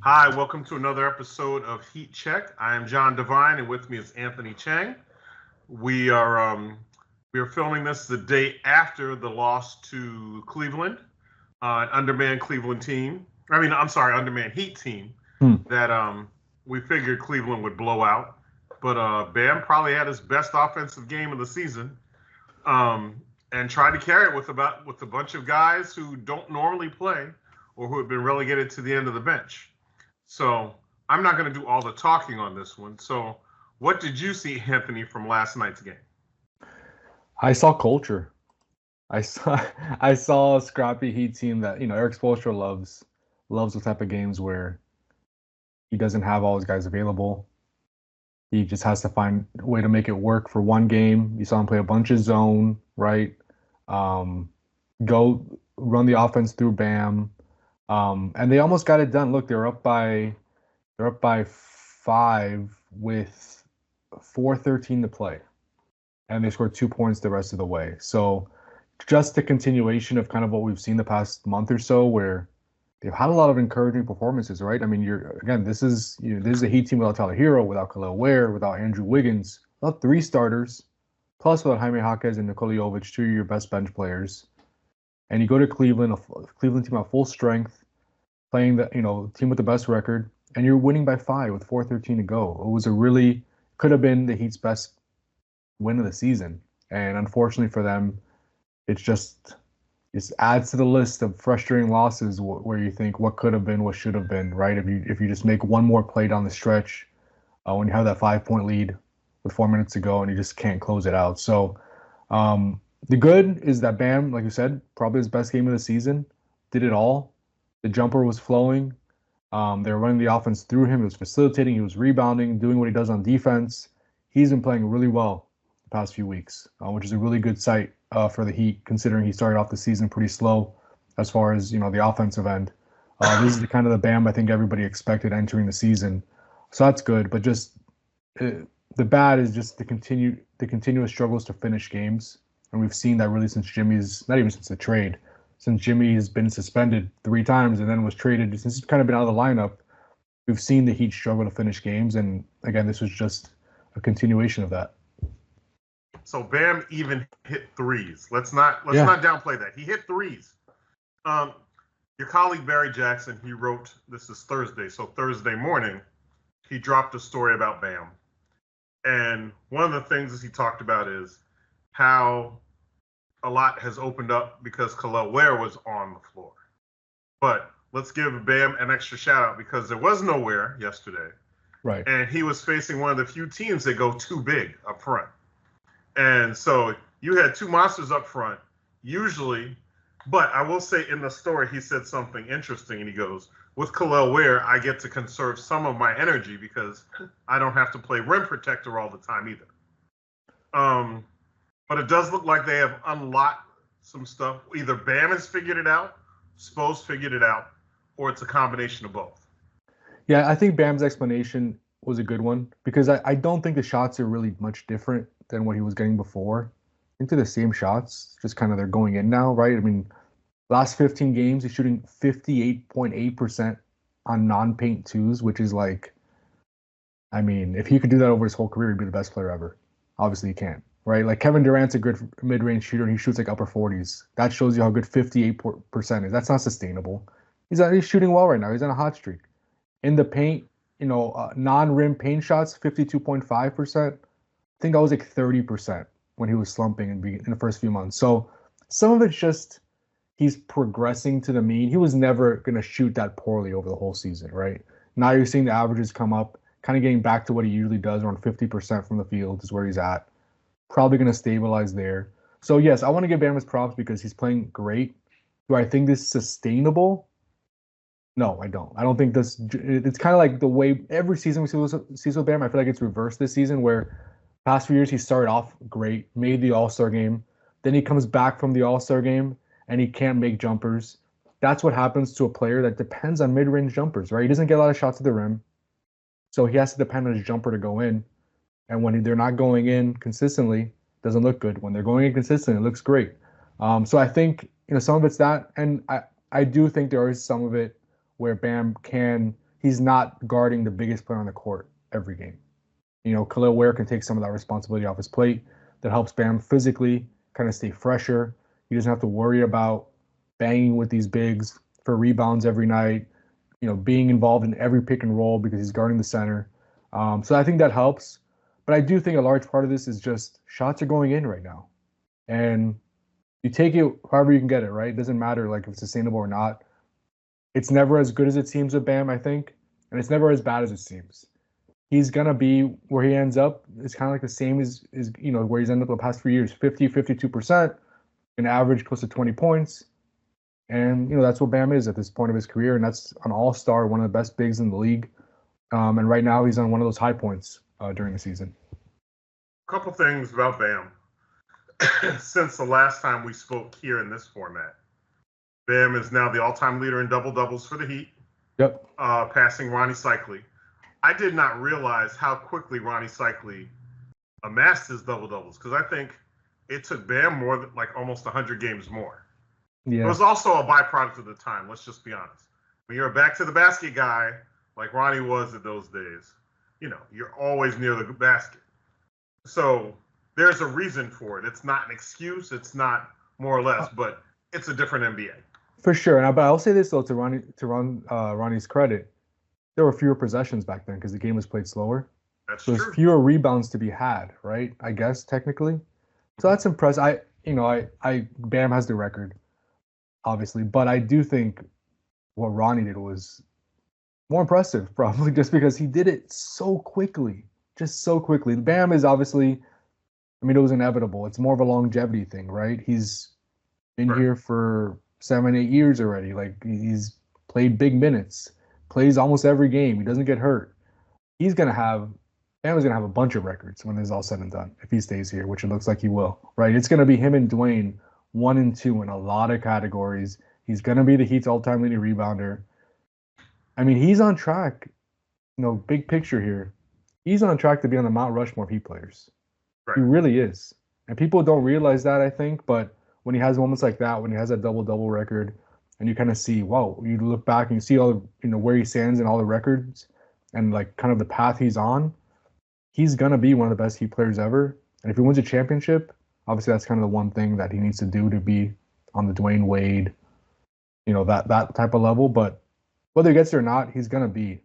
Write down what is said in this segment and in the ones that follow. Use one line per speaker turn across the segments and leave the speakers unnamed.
Hi, welcome to another episode of Heat Check. I am John Devine, and with me is Anthony Chang. We are we are filming this the day after the loss to Cleveland, an undermanned Cleveland team. I'm sorry, undermanned Heat team
Hmm.
that we figured Cleveland would blow out. But Bam probably had his best offensive game of the season, and tried to carry it with a bunch of guys who don't normally play or who have been relegated to the end of the bench. So I'm not going to do all the talking on this one. So what did you see, Anthony, from last night's game?
I saw culture. I saw I saw a scrappy Heat team that Eric Spoelstra loves the type of games where he doesn't have all his guys available. He just has to find a way to make it work for one game. You saw him play a bunch of zone, right? Um, Go run the offense through Bam, and they almost got it done. Look, they're up by 5 with 4:13 to play, and they scored 2 points the rest of the way. So just a continuation of kind of what we've seen the past month or so, where they've had a lot of encouraging performances, right? I mean, this is a Heat team without Tyler Hero, without Khalil Ware, without Andrew Wiggins, without 3 starters, plus without Jaime Jaquez and Nikola Jovic, 2 of your best bench players. And you go to Cleveland, a Cleveland team at full strength, playing the team with the best record, and you're winning by 5 with 4:13 to go. It was a really could have been the Heat's best win of the season, and unfortunately for them, it's just adds to the list of frustrating losses where you think what could have been, what should have been, right? If you just make one more play down the stretch, when you have that 5 point lead with 4 minutes to go and you just can't close it out. So the good is that Bam, like you said, probably his best game of the season, did it all. The jumper was flowing. They were running the offense through him. He was facilitating. He was rebounding, doing what he does on defense. He's been playing really well the past few weeks, which is a really good sight for the Heat, considering he started off the season pretty slow as far as the offensive end. This is the kind of the Bam I think everybody expected entering the season, so that's good. But just the bad is just the continuous struggles to finish games, and we've seen that really since Jimmy's not even since the trade, since Jimmy has been suspended 3 times and then was traded. Since he's kind of been out of the lineup, we've seen the Heat struggle to finish games, and again, this was just a continuation of that.
So Bam even hit threes. Let's not
Yeah.
downplay that. He hit threes. Um, your colleague Barry Jackson, he wrote, this is Thursday, so Thursday morning, he dropped a story about Bam. And one of the things that he talked about is how a lot has opened up because Khalil Ware was on the floor. But let's give Bam an extra shout out because there was no Ware yesterday.
Right.
And he was facing one of the few teams that go too big up front. And so you had 2 monsters up front, usually. But I will say in the story, he said something interesting. And he goes, with Khalil Ware, I get to conserve some of my energy because I don't have to play rim protector all the time either. But it does look like they have unlocked some stuff. Either Bam has figured it out, Spo's figured it out, or it's a combination of both.
Yeah, I think Bam's explanation was a good one because I don't think the shots are really much different than what he was getting before. Into the same shots, just kind of they're going in now, right? I mean, last 15 games, he's shooting 58.8% on non-paint twos, which is like, I mean, if he could do that over his whole career, he'd be the best player ever. Obviously, he can't, right? Like Kevin Durant's a good mid-range shooter, and he shoots like upper 40s. That shows you how good 58% is. That's not sustainable. He's shooting well right now. He's on a hot streak. In the paint, non-rim paint shots, 52.5%. I think that was like 30% when he was slumping in the first few months. So some of it's just he's progressing to the mean. He was never going to shoot that poorly over the whole season, right? Now you're seeing the averages come up, kind of getting back to what he usually does, around 50% from the field is where he's at. Probably going to stabilize there. So yes, I want to give Bam his props because he's playing great. Do I think this is sustainable? No, I don't. I don't think this. It's kind of like the way every season we see with Bam. I feel like it's reversed this season, where past few years he started off great, made the All Star game, then he comes back from the All Star game and he can't make jumpers. That's what happens to a player that depends on mid range jumpers, right? He doesn't get a lot of shots at the rim, so he has to depend on his jumper to go in. And when they're not going in consistently, it doesn't look good. When they're going in consistently, it looks great. So I think some of it's that, and I do think there is some of it where Bam can he's not guarding the biggest player on the court every game. You know, Khalil Ware can take some of that responsibility off his plate. That helps Bam physically kind of stay fresher. He doesn't have to worry about banging with these bigs for rebounds every night, you know, being involved in every pick and roll because he's guarding the center. So I think that helps. But I do think a large part of this is just shots are going in right now. And you take it however you can get it, right? It doesn't matter like if it's sustainable or not. It's never as good as it seems with Bam, I think. And it's never as bad as it seems. He's going to be where he ends up. It's kind of like the same as you know, where he's ended up the past few years, 50, 52%, an average close to 20 points. And, you know, that's what Bam is at this point of his career. And that's an all-star, one of the best bigs in the league. And right now he's on one of those high points during the season.
A couple things about Bam. Since the last time we spoke here in this format, Bam is now the all-time leader in double-doubles for the Heat.
Yep.
Passing Ronnie Cycli. I did not realize how quickly Ronnie Cycli amassed his double-doubles because I think it took Bam more than like almost 100 games more.
Yeah.
It was also a byproduct of the time. Let's just be honest. When you're a back-to-the-basket guy like Ronnie was in those days, you know, you're always near the basket. So there's a reason for it. It's not an excuse. It's not more or less, but it's a different NBA.
For sure. But I'll say this, though, to Ronnie's credit. There were fewer possessions back then because the game was played slower.
That's
so
true.
There's fewer rebounds to be had, right? I guess, technically. So that's impressive. Bam has the record, obviously. But I do think what Ronnie did was more impressive, probably just because he did it so quickly. Just so quickly. Bam is obviously, I mean, it was inevitable. It's more of a longevity thing, right? He's been here for 7, 8 years already. Like, he's played big minutes, plays almost every game. He doesn't get hurt. Bam is going to have a bunch of records when it's all said and done, if he stays here, which it looks like he will, right? It's going to be him and Dwayne 1 and 2 in a lot of categories. He's going to be the Heat's all-time leading rebounder. I mean, he's on track, you know, big picture here. He's on track to be on the Mount Rushmore of Heat players. Right. He really is. And people don't realize that, I think, but when he has moments like that, when he has that double-double record, and you kind of see, wow, you look back and you see all, you know, where he stands in all the records and like kind of the path he's on, he's going to be one of the best Heat players ever. And if he wins a championship, obviously that's kind of the one thing that he needs to do to be on the Dwayne Wade, you know, that type of level. But whether he gets there or not, he's going to be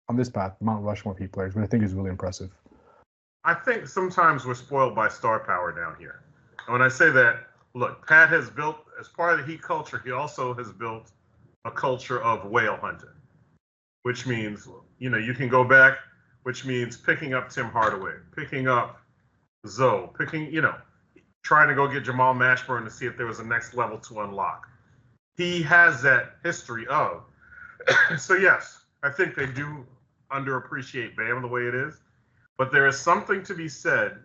on this path, Mount Rushmore of Heat players, which I think is really impressive.
I think sometimes we're spoiled by star power down here. And when I say that, look, Pat has built, as part of the Heat culture, he also has built a culture of whale hunting, which means, you know, you can go back, which means picking up Tim Hardaway, picking up Zoe, trying to go get Jamal Mashburn to see if there was a next level to unlock. He has that history of. So, yes, I think they do underappreciate Bam the way it is. But there is something to be said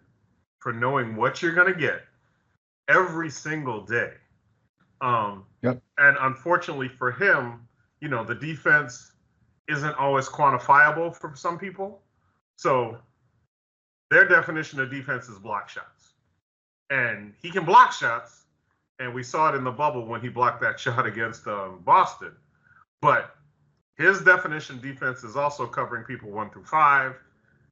for knowing what you're going to get every single day.
Yep.
And unfortunately for him, you know, the defense isn't always quantifiable for some people. So their definition of defense is block shots. And he can block shots. And we saw it in the bubble when he blocked that shot against Boston. But his definition of defense is also covering people 1 through 5,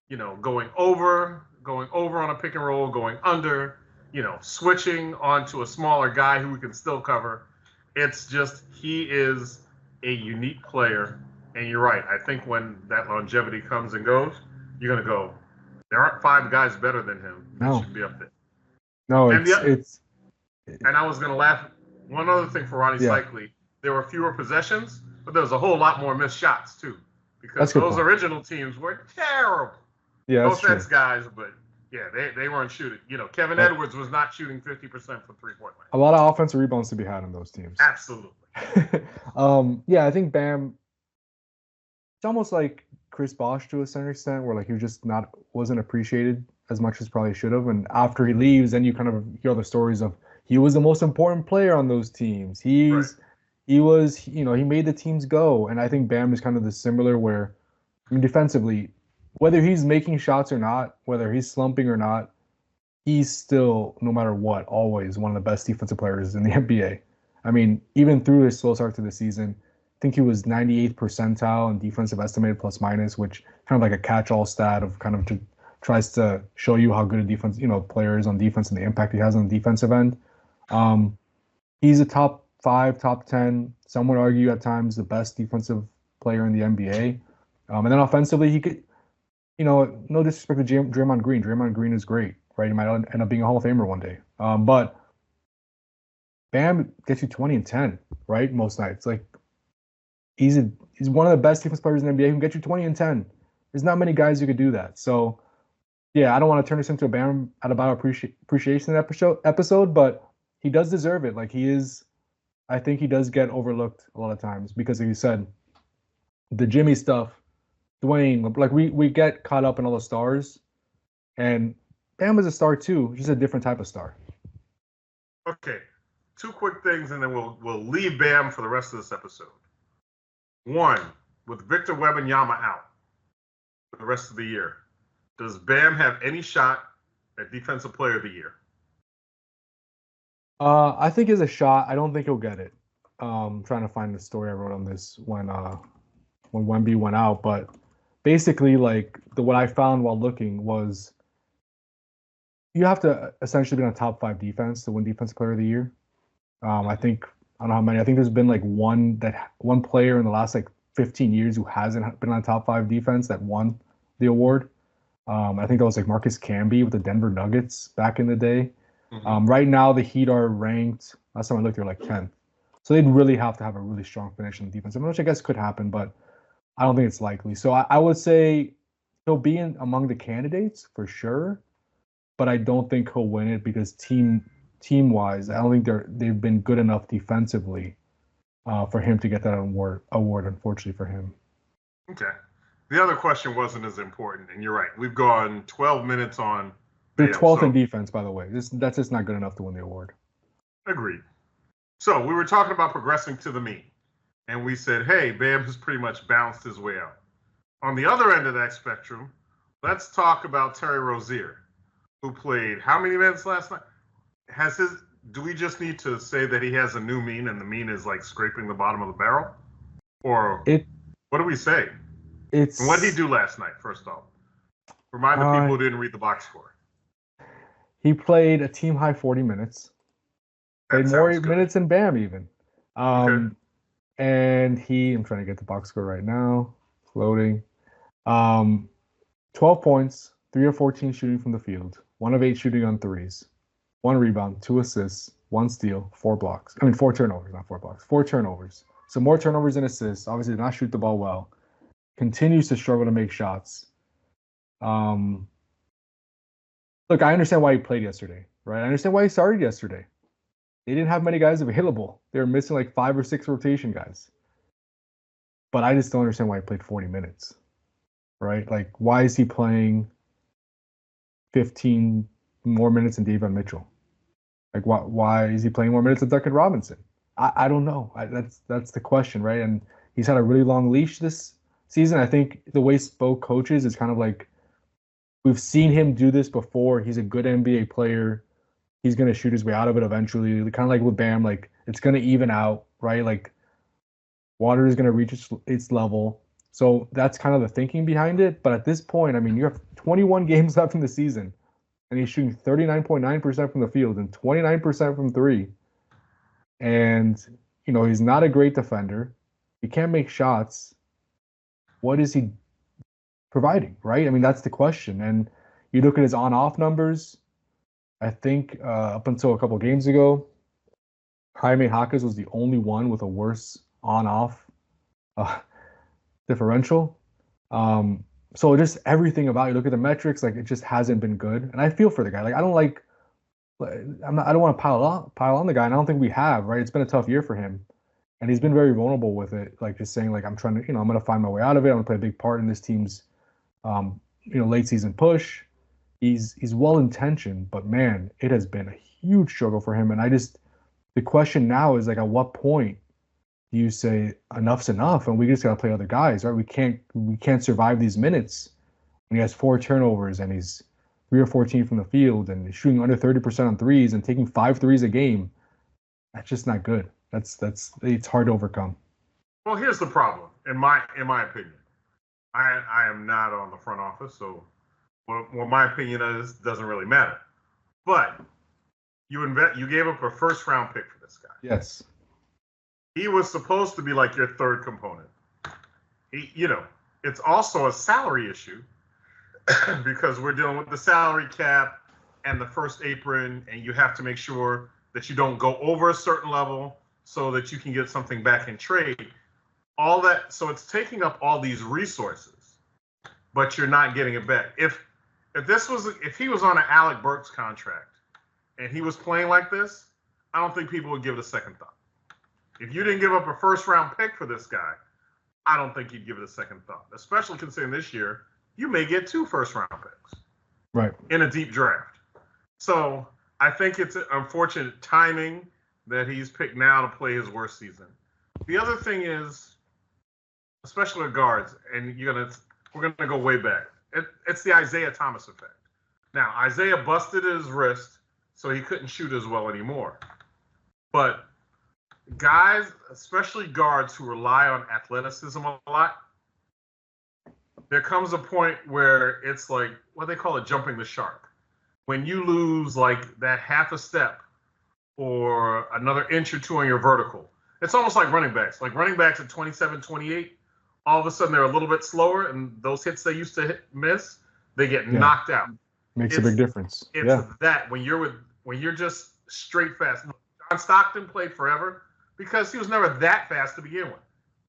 you know, going over on a pick and roll, going under, you know, switching onto a smaller guy who we can still cover. It's just, he is a unique player. And you're right. I think when that longevity comes and goes, you're going to go, there aren't 5 guys better than him.
No.
He should be up there.
No,
and I was going to laugh. One other thing for Ronnie Cycli, there were fewer possessions, but there was a whole lot more missed shots too, because those original teams were terrible.
Yeah,
no offense, guys, but yeah, they weren't shooting. You know, Kevin Edwards was not shooting 50% from three-point line.
A lot of offensive rebounds to be had in those teams.
Absolutely.
Yeah, I think Bam. It's almost like Chris Bosh to a certain extent, where like he wasn't appreciated as much as probably should have. And after he leaves, then you kind of hear the stories of he was the most important player on those teams. He was, you know, he made the teams go. And I think Bam is kind of the similar where, I mean, defensively, whether he's making shots or not, whether he's slumping or not, he's still, no matter what, always one of the best defensive players in the NBA. I mean, even through his slow start to the season, think he was 98th percentile in defensive estimated plus minus, which kind of like a catch-all stat of kind of tries to show you how good a defense, player is on defense and the impact he has on the defensive end. He's a top 5, top 10. Some would argue at times the best defensive player in the NBA. And then offensively, he could, no disrespect to Draymond Green. Draymond Green is great, right? He might end up being a Hall of Famer one day. But Bam gets you 20 and 10, right? Most nights. Like, he's one of the best defense players in the NBA who can get you 20 and 10. There's not many guys who could do that. So, yeah, I don't want to turn this into a Bam Adebayo appreciation episode, but he does deserve it. Like, I think he does get overlooked a lot of times because, like you said, the Jimmy stuff, Dwayne, like we get caught up in all the stars, and Bam is a star too, just a different type of star.
Okay, 2 quick things, and then we'll leave Bam for the rest of this episode. 1, with Victor Wembanyama out for the rest of the year, does Bam have any shot at Defensive Player of the Year?
I think he has a shot. I don't think he'll get it. I'm trying to find the story I wrote on this when Wemby went out, but basically, like what I found while looking was you have to essentially be on a top 5 defense to win Defensive Player of the Year. I don't know how many. I think there's been like one player in the last like 15 years who hasn't been on a top 5 defense that won the award. I think that was like Marcus Camby with the Denver Nuggets back in the day. Mm-hmm. Right now, the Heat are ranked. Last time I looked, they're like 10th. So they'd really have to have a really strong finish in the defense, which I guess could happen, but I don't think it's likely. So I would say he'll be among the candidates for sure, but I don't think he'll win it because team-wise, I don't think they've been good enough defensively for him to get that award, unfortunately for him.
Okay. The other question wasn't as important, and you're right. We've gone 12 minutes on.
They're 12th in defense, by the way. That's just not good enough to win the award.
Agreed. So we were talking about progressing to the mean, and we said, hey, Bam has pretty much bounced his way out. On the other end of that spectrum, let's talk about Terry Rozier, who played how many minutes last night? Do we just need to say that he has a new mean and the mean is like scraping the bottom of the barrel? Or what do we say? And what did he do last night, first off? Remind the people who didn't read the box score.
He played a team-high 40 minutes. Played more minutes than Bam even. Okay. And I'm trying to get the box score right now. Floating. 12 points, 3 of 14 shooting from the field, 1 of 8 shooting on threes, 1 rebound, 2 assists, 1 steal, 4 blocks. 4 turnovers, not 4 blocks. 4 turnovers. So more turnovers than assists. Obviously did not shoot the ball well. Continues to struggle to make shots. Look, I understand why he played yesterday, right? I understand why he started yesterday. They didn't have many guys available. They were missing like 5 or 6 rotation guys. But I just don't understand why he played 40 minutes, right? Like, why is he playing 15 more minutes than Davion Mitchell? Like, why is he playing more minutes than Duncan Robinson? I don't know. That's the question, right? And he's had a really long leash this season. I think the way Spo coaches is kind of like, we've seen him do this before. He's a good NBA player. He's going to shoot his way out of it eventually. Kind of like with Bam, like it's going to even out, right? Like water is going to reach its level. So that's kind of the thinking behind it. But at this point, I mean, you have 21 games left in the season, and he's shooting 39.9% from the field and 29% from 3. And, he's not a great defender. He can't make shots. What is he providing, right? I mean, that's the question. And you look at his on-off numbers. I think up until a couple of games ago, Jaime Jaquez was the only one with a worse on-off differential. So just everything about you look at the metrics, like it just hasn't been good. And I feel for the guy. Like I don't want to pile on the guy, and I don't think we have, right? It's been a tough year for him. And he's been very vulnerable with it, like just saying, like, I'm trying to, I'm going to find my way out of it. I'm going to play a big part in this team's, late season push. He's well-intentioned, but man, it has been a huge struggle for him. And the question now is like, at what point do you say enough's enough and we just got to play other guys, right? We can't survive these minutes. And he has 4 turnovers and he's 3 or 14 from the field and he's shooting under 30% on threes and taking 5 threes a game. That's just not good. It's hard to overcome.
Well, here's the problem, in my opinion. I am not on the front office, so what my opinion is doesn't really matter. But you gave up a first round pick for this guy.
Yes.
He was supposed to be like your third component. It's also a salary issue because we're dealing with the salary cap and the first apron, and you have to make sure that you don't go over a certain level so that you can get something back in trade. All that, so it's taking up all these resources, but you're not getting it back. If he was on an Alec Burks contract and he was playing like this, I don't think people would give it a second thought. If you didn't give up a first round pick for this guy, I don't think you'd give it a second thought, especially considering this year you may get 2 first round picks
right
in a deep draft. So I think it's unfortunate timing that he's picked now to play his worst season. The other thing is, especially with guards, and we're gonna go way back. It's the Isaiah Thomas effect. Now, Isaiah busted his wrist, so he couldn't shoot as well anymore. But guys, especially guards who rely on athleticism a lot, there comes a point where it's like what they call it, jumping the shark. When you lose like that half a step or another inch or two on your vertical, it's almost like running backs. Like running backs at 27, 28, all of a sudden they're a little bit slower, and those hits they used to miss, they get knocked out.
Makes a big difference.
It's that when you're just straight fast. John Stockton played forever because he was never that fast to begin with.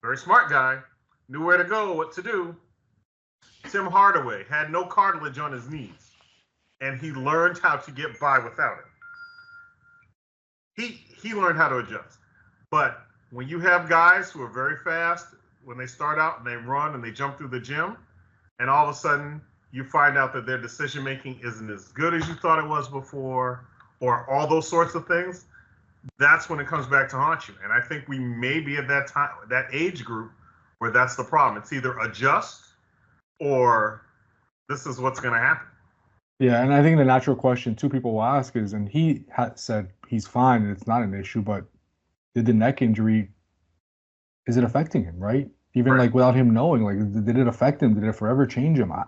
Very smart guy, knew where to go, what to do. Tim Hardaway had no cartilage on his knees, and he learned how to get by without it. He learned how to adjust. But when you have guys who are very fast, when they start out and they run and they jump through the gym, and all of a sudden you find out that their decision making isn't as good as you thought it was before, or all those sorts of things, that's when it comes back to haunt you. And I think we may be at that age group where that's the problem. It's either adjust or this is what's going to happen.
Yeah, and I think the natural question two people will ask is, and he said he's fine and it's not an issue, but did the neck injury, is it affecting him, right? Even like without him knowing, like did it affect him? Did it forever change him? I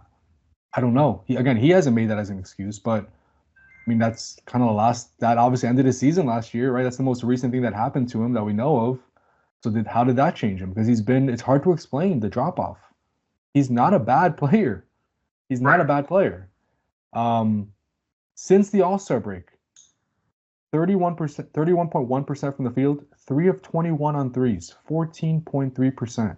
don't know. He hasn't made that as an excuse, but I mean, that's kind of that obviously ended his season last year, right? That's the most recent thing that happened to him that we know of. So how did that change him? Because it's hard to explain the drop off. He's not a bad player. He's not a bad player. Since the All-Star break, 31.1% from the field, 3 of 21 on threes, 14.3%.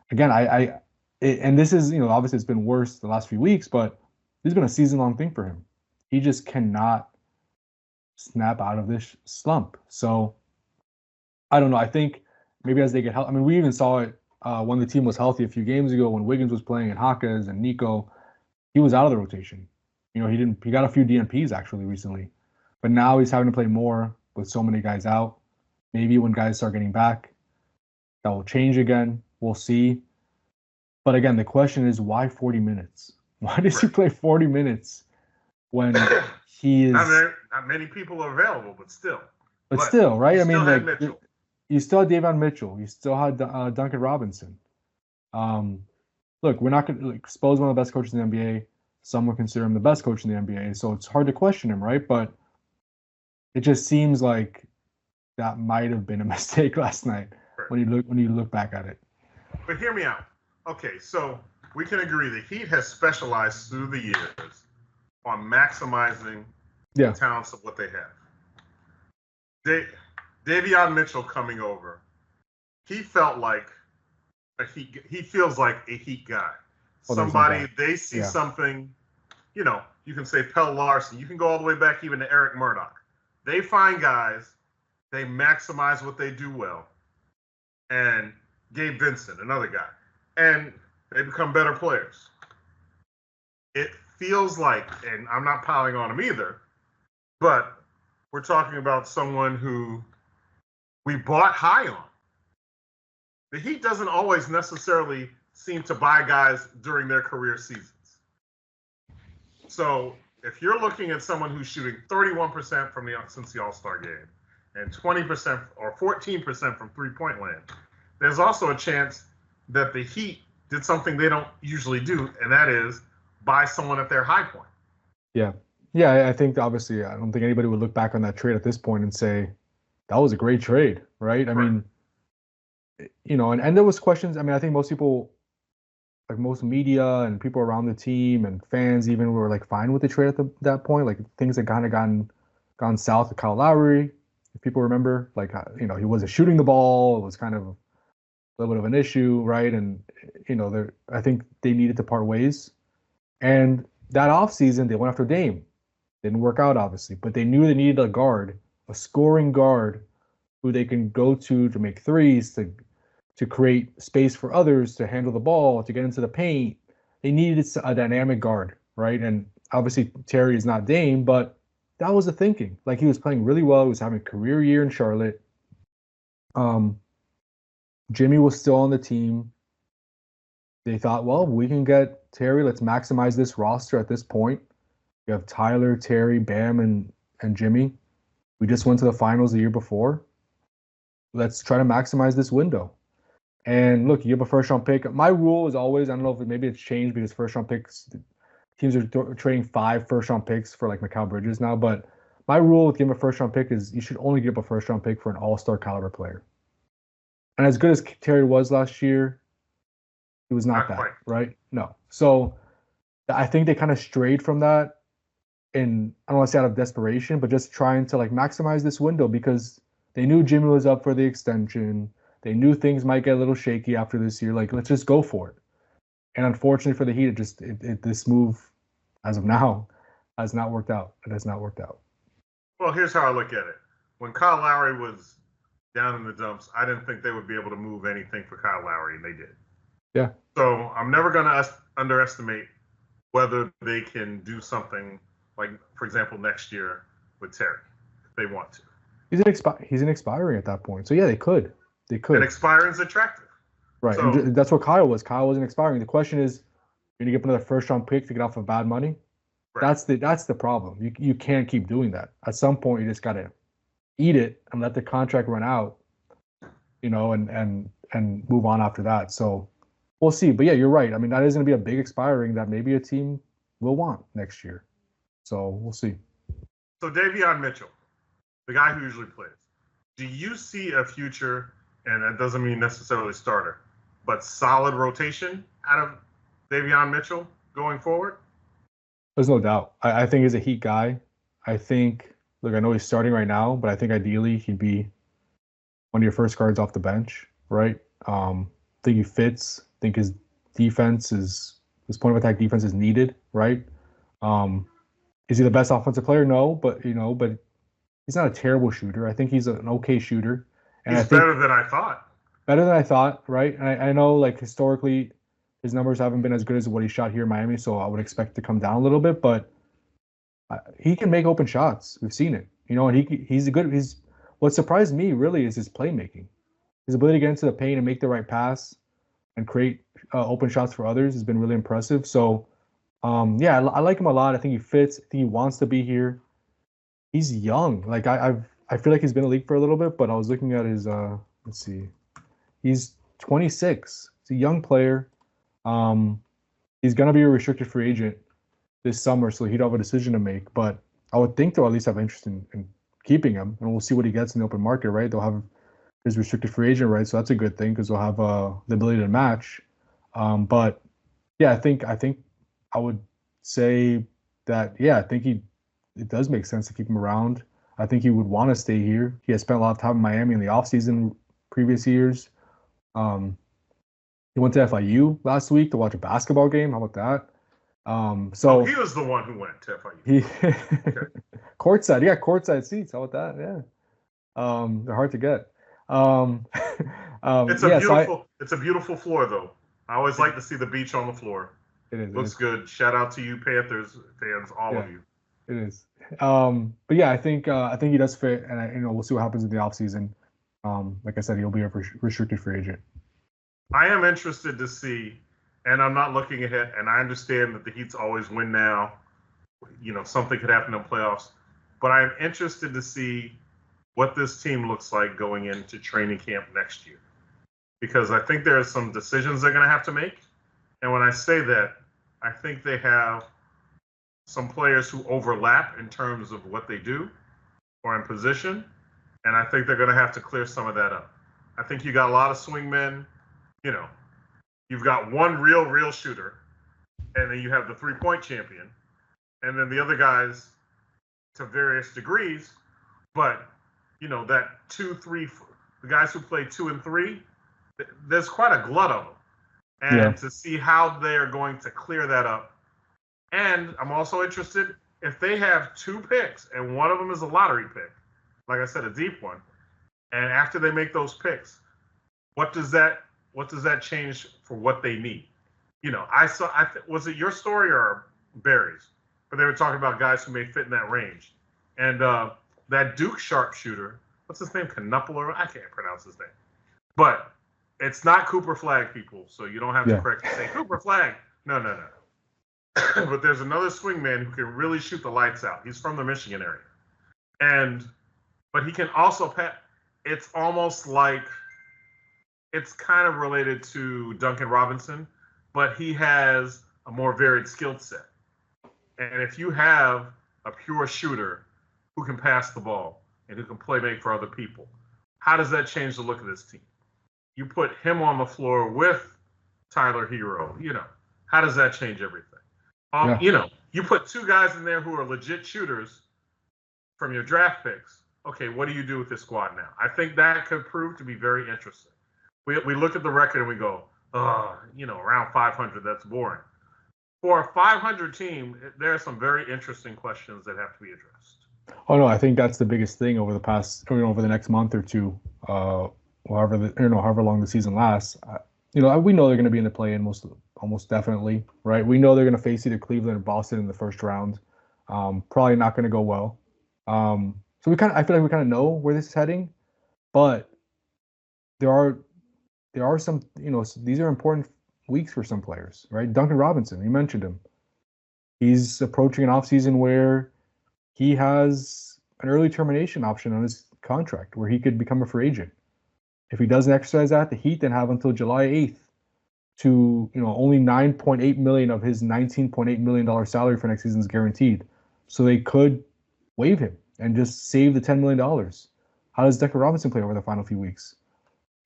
Again, and this is, obviously it's been worse the last few weeks, but this has been a season-long thing for him. He just cannot snap out of this slump. So I don't know. I think maybe as they get healthy, I mean, we even saw it when the team was healthy a few games ago when Wiggins was playing and Hawkes and Nico. He was out of the rotation. He got a few DNPs actually recently, but now he's having to play more with so many guys out. Maybe when guys start getting back, that will change again. We'll see. But again, the question is, why 40 minutes? Why does he play 40 minutes when he is...
Not many people are available, but still.
But still, right? I mean, like,
Mitchell.
You still had Davion Mitchell. You still had Duncan Robinson. Look, we're not going to expose one of the best coaches in the NBA. Some would consider him the best coach in the NBA. So it's hard to question him, right? But it just seems like that might have been a mistake last night when you look back at it.
But hear me out. Okay, so we can agree the Heat has specialized through the years on maximizing the talents of what they have. Davion Mitchell coming over, he felt like he feels like a Heat guy. Somebody, they see something, you can say Pell Larson. You can go all the way back even to Eric Murdoch. They find guys, they maximize what they do well. And Gabe Vincent, another guy. And they become better players. It feels like, and I'm not piling on him either, but we're talking about someone who we bought high on. The Heat doesn't always necessarily seem to buy guys during their career seasons. So if you're looking at someone who's shooting 31% since the All-Star game, and 20% or 14% from three-point land. There's also a chance that the Heat did something they don't usually do, and that is buy someone at their high point.
Yeah. Yeah, I think obviously I don't think anybody would look back on that trade at this point and say that was a great trade, right? I mean, and there was questions. I mean, I think most people, like most media and people around the team and fans even, were like fine with the trade at that point. Like things had kind of gone south with Kyle Lowry, if people remember. Like he wasn't shooting the ball. It was kind of a little bit of an issue, right? And I think they needed to part ways. And that offseason, they went after Dame. Didn't work out, obviously, but they knew they needed a guard, a scoring guard, who they can go to make threes, to create space for others, to handle the ball, to get into the paint. They needed a dynamic guard, right? And obviously Terry is not Dame, but that was the thinking. Like, he was playing really well. He was having a career year in Charlotte. Jimmy was still on the team. They thought, well, we can get Terry. Let's maximize this roster at this point. We have Tyler, Terry, Bam, and Jimmy. We just went to the finals the year before. Let's try to maximize this window. And look, you have a first-round pick. My rule is always, I don't know if maybe it's changed because first-round picks, teams are trading 5 first-round picks for like Mikal Bridges now. But my rule with giving a first-round pick is you should only give up a first-round pick for an all-star caliber player. And as good as Terry was last year, he was not that, right? No. So I think they kind of strayed from that. And I don't want to say out of desperation, but just trying to like maximize this window because they knew Jimmy was up for the extension. They knew things might get a little shaky after this year. Like, let's just go for it. And unfortunately for the Heat, this move, as of now, has not worked out. It has not worked out.
Well, here's how I look at it. When Kyle Lowry was down in the dumps, I didn't think they would be able to move anything for Kyle Lowry, and they did.
Yeah.
So I'm never going to underestimate whether they can do something like, for example, next year with Terry, if they want to.
He's an expiring at that point. So, yeah, they could.
And expiring is attractive.
Right. So, and that's what Kyle was. Kyle wasn't expiring. The question is, you're going to get another first-round pick to get off of bad money? Right. That's the problem. You can't keep doing that. At some point, you just got to eat it and let the contract run out, and move on after that. So, we'll see. But, yeah, you're right. I mean, that is going to be a big expiring that maybe a team will want next year. So, we'll see.
So, Davion Mitchell, the guy who usually plays, do you see a future, and that doesn't mean necessarily starter, but solid rotation out of Davion Mitchell going forward?
There's no doubt. I think he's a Heat guy. I know he's starting right now, but I think ideally he'd be one of your first guards off the bench, right? I think he fits. I think his defense his point of attack defense is needed, right? Is he the best offensive player? No, but he's not a terrible shooter. I think he's an okay shooter.
And he's better than I thought.
Better than I thought, right? And I know, like, historically, his numbers haven't been as good as what he shot here in Miami, so I would expect to come down a little bit. But he can make open shots. We've seen it, and he's a good. What surprised me really is his playmaking, his ability to get into the paint and make the right pass and create open shots for others has been really impressive. So, yeah, I like him a lot. I think he fits. I think he wants to be here. He's young. Like I feel like he's been in the league for a little bit, but I was looking at his let's see. He's 26. He's a young player. He's gonna be a restricted free agent this summer, so he'd have a decision to make. But I would think they'll at least have interest in keeping him, and we'll see what he gets in the open market, right? They'll have his restricted free agent, right? So that's a good thing because they'll have the ability to match. But yeah, I think I would say that, yeah, I think it does make sense to keep him around. I think he would want to stay here. He has spent a lot of time in Miami in the offseason previous years. He went to FIU last week to watch a basketball game. How about that?
He was the one who went to FIU.
Courtside. He got courtside seats. How about that? Yeah. They're hard to get.
It's a beautiful floor, though. I always like to see the beach on the floor.
It is.
Looks good. Shout out to you, Panthers fans, all of you.
It is. But yeah, I think he does fit, and we'll see what happens in the offseason. Like I said, he'll be a restricted free agent.
I am interested to see, and I'm not looking ahead, and I understand that the Heat's always win now. Something could happen in the playoffs. But I'm interested to see what this team looks like going into training camp next year. Because I think there are some decisions they're going to have to make. And when I say that, I think they have some players who overlap in terms of what they do or in position. And I think they're going to have to clear some of that up. I think you got a lot of swing men. You know, you've got one real shooter, and then you have the three-point champion, and then the other guys to various degrees. But, you know, that 2, 3, the guys who play 2 and 3, there's quite a glut of them. And to see how they are going to clear that up. And I'm also interested if they have 2 picks and one of them is a lottery pick, like I said, a deep one. And after they make those picks, what does that change for what they need? You know, was it your story or Barry's? But they were talking about guys who may fit in that range. And that Duke sharpshooter, what's his name? Canuppler? I can't pronounce his name. But it's not Cooper Flagg, people, so you don't have to correct me. Say Cooper Flagg. No. But there's another swingman who can really shoot the lights out. He's from the Michigan area. But he can also pass. It's almost like it's kind of related to Duncan Robinson, but he has a more varied skill set. And if you have a pure shooter who can pass the ball and who can play make for other people, how does that change the look of this team? You put him on the floor with Tyler Hero, you know, how does that change everything? You know, you put 2 guys in there who are legit shooters from your draft picks. Okay, what do you do with this squad now? I think that could prove to be very interesting. We look at the record and we go, you know, around 500, that's boring. For a 500 team, there are some very interesting questions that have to be addressed.
Oh no, I think that's the biggest thing over the next month or two. However long the season lasts, we know they're going to be in the play-in almost definitely, right? We know they're going to face either Cleveland or Boston in the first round. Probably not going to go well. So I feel like we kind of know where this is heading, but there are some, these are important weeks for some players, right? Duncan Robinson, you mentioned him. He's approaching an offseason where he has an early termination option on his contract where he could become a free agent. If he doesn't exercise that, the Heat then have until July 8th to, only $9.8 million of his $19.8 million salary for next season is guaranteed. So they could waive him and just save the $10 million. How does Duncan Robinson play over the final few weeks?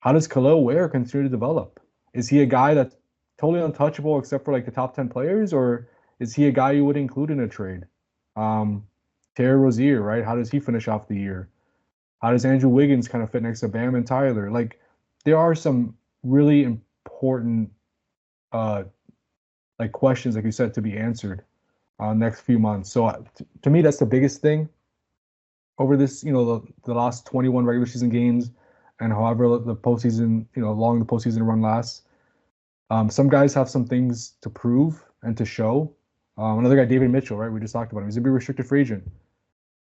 How does Khalil Ware continue to develop? Is he a guy that's totally untouchable except for like the top 10 players, or is he a guy you would include in a trade? Terry Rozier, right? How does he finish off the year? How does Andrew Wiggins kind of fit next to Bam and Tyler? Like, there are some really important questions, like you said, to be answered next few months. So to me, that's the biggest thing over this, the last 21 regular season games and however the postseason, long the postseason run lasts. Some guys have some things to prove and to show. Another guy, Davion Mitchell, right? We just talked about him. He's going to be a restricted free agent.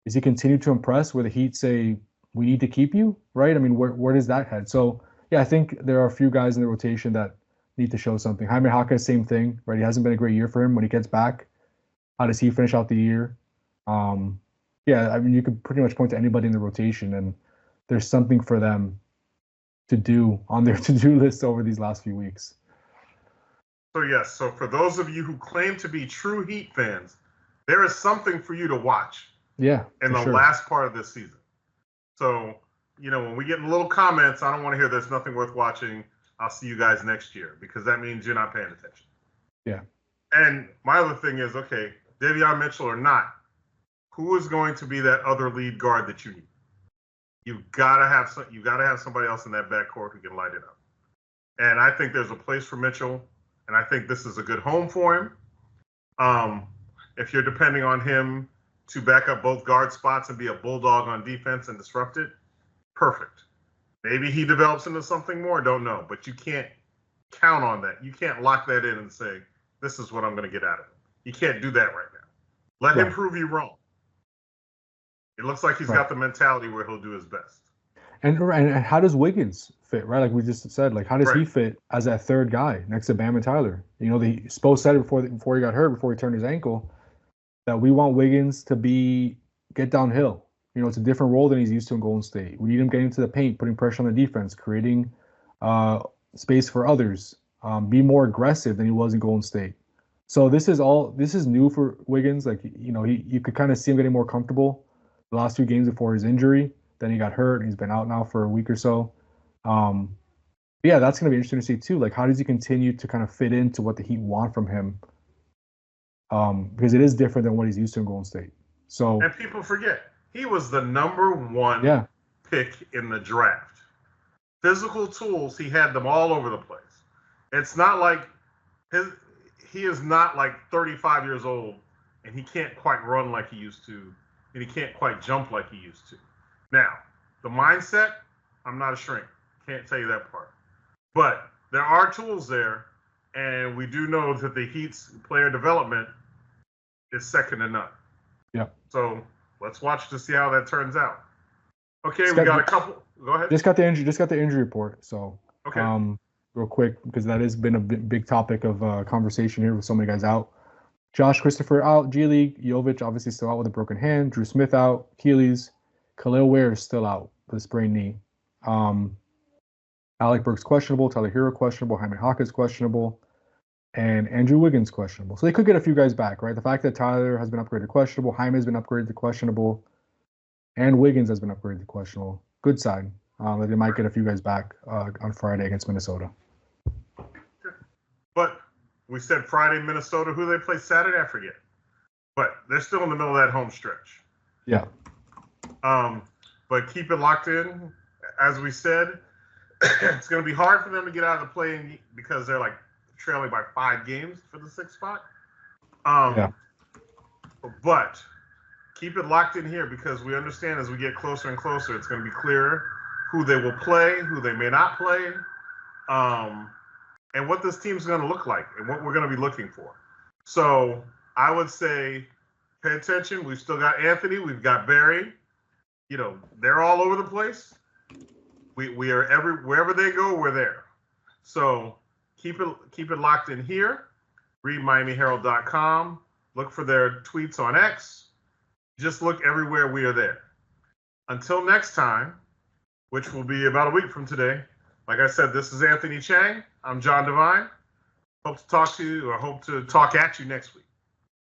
Does he continue to impress where the Heat say, we need to keep you, right? I mean, where does that head? So, yeah, I think there are a few guys in the rotation that need to show something. Jaime Jaquez, same thing, right? It hasn't been a great year for him. When he gets back, how does he finish out the year? Yeah, I mean, you could pretty much point to anybody in the rotation, and there's something for them to do on their to-do list over these last few weeks.
So, yes, so for those of you who claim to be true Heat fans, there is something for you to watch in the last part of this season. So, when we get in little comments, I don't want to hear there's nothing worth watching. I'll see you guys next year, because that means you're not paying attention.
Yeah.
And my other thing is, okay, Davion Mitchell or not, who is going to be that other lead guard that you need? You've got to have somebody else in that backcourt who can light it up. And I think there's a place for Mitchell, and I think this is a good home for him. If you're depending on him to back up both guard spots and be a bulldog on defense and disrupt it, perfect. Maybe he develops into something more, don't know. But you can't count on that. You can't lock that in and say, this is what I'm going to get out of him. You can't do that right now. Let him prove you wrong. It looks like he's got the mentality where he'll do his best.
And how does Wiggins fit, right? Like we just said, like how does he fit as that third guy next to Bam and Tyler? The Spo said it before he got hurt, before he turned his ankle, that we want Wiggins to get downhill. It's a different role than he's used to in Golden State. We need him getting to the paint, putting pressure on the defense, creating space for others, be more aggressive than he was in Golden State. So this is new for Wiggins. Like, you could kind of see him getting more comfortable the last 2 games before his injury. Then he got hurt. He's been out now for a week or so. Yeah, that's going to be interesting to see too. Like, how does he continue to kind of fit into what the Heat want from him? Because it is different than what he's used to in Golden State. So,
and people forget, he was the #1 pick in the draft. Physical tools, he had them all over the place. It's not like he is not like 35 years old and he can't quite run like he used to, and he can't quite jump like he used to. Now, the mindset, I'm not a shrink. Can't tell you that part. But there are tools there, and we do know that the Heat's player development is second to none.
Yeah.
So let's watch to see how that turns out. Okay, we got a couple. Go ahead.
Just got the injury report. So
okay.
Real quick, because that has been a big topic of conversation here with so many guys out. Josh Christopher out, G League. Jovic obviously still out with a broken hand. Drew Smith out, Achilles. Khalil Ware is still out with a sprained knee. Alec Burks questionable, Tyler Hero questionable, Jaime Hawkins questionable, and Andrew Wiggins questionable. So they could get a few guys back, right? The fact that Tyler has been upgraded to questionable, Jaime has been upgraded to questionable, and Wiggins has been upgraded to questionable. Good sign. That they might get a few guys back on Friday against Minnesota.
But we said Friday, Minnesota. Who they play Saturday? I forget. But they're still in the middle of that home stretch.
Yeah.
But keep it locked in. As we said, it's going to be hard for them to get out of the play because they're like trailing by 5 games for the 6th spot. But keep it locked in here because we understand as we get closer and closer, it's going to be clearer who they will play, who they may not play, and what this team's going to look like and what we're going to be looking for. So I would say pay attention. We've still got Anthony. We've got Barry. They're all over the place. We are wherever they go, we're there. So keep it locked in here. Read MiamiHerald.com. Look for their tweets on X. Just look everywhere. We are there. Until next time, which will be about a week from today. Like I said, this is Anthony Chang. I'm John Devine. Hope to talk to you or hope to talk at you next week.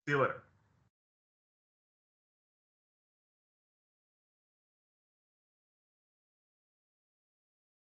See you later.